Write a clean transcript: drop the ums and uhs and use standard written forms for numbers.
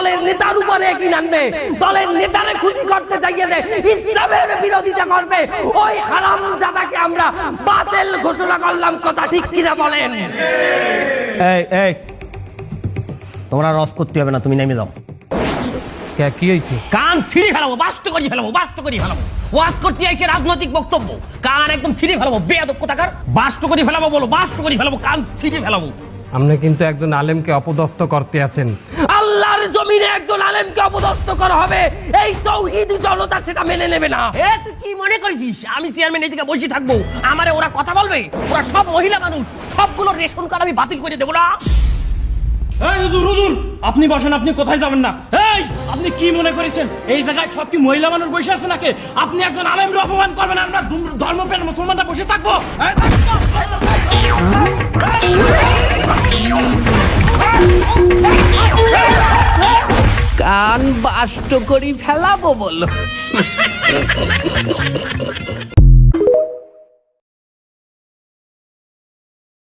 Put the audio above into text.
দলের নেতার উপরে কি আনবে, দলের নেতারে খুশি করতে চাইয়ে যে ইসলামের বিরোধিতা করবে, ওই হারামজাদাকে আমরা বাতিল ঘোষণা করলাম। কথা ঠিক কিনা বলেন? এই তোমরা রস করতে হবে না, তুমি নেমে যাও। কি হয়েছে? কান ছিঁড়ে ফেলাবো, বাস্ত করি ফেলাবো। ওয়াজ করতে আইছে রাজনৈতিক বক্তব্য, কান একদম ছিঁড়ে ফেলাবো। বেয়াদব কোথাকার, বাস্ত করি ফেলাবো বলো, বাস্ত করি ফেলাবো, কান ছিঁড়ে ফেলাবো। আপনি কিন্তু একজন আলেমকে অপদস্থ করতে আছেন। আল্লাহর জমিনে একজন আলেমকে অপদস্থ করা হবে, এই তাওহীদি জনতা সেটা মেনে নেবে না। তুই কি মনে করেছিস আমি চেয়ারম্যান এই জায়গায় বসে থাকবো, আমারে ওরা কথা বলবে? ওরা সব মহিলা মানুষ, সবগুলো রেশন কার্ড আমি বাতিল করে দেবো না। এই হুজুর, আপনি বসেন, আপনি কোথায় যাবেন না? এই আপনি কি মনে করেছেন এই জায়গায় সব কি মহিলা মানুষ বসে আছে নাকি? আপনি একজন আলেমকে অপমান করবেন, আমরা ধর্মপ্রাণ মুসলমানরা বসে থাকবো? কান বাষ্ট করি ফেলাবো বলো।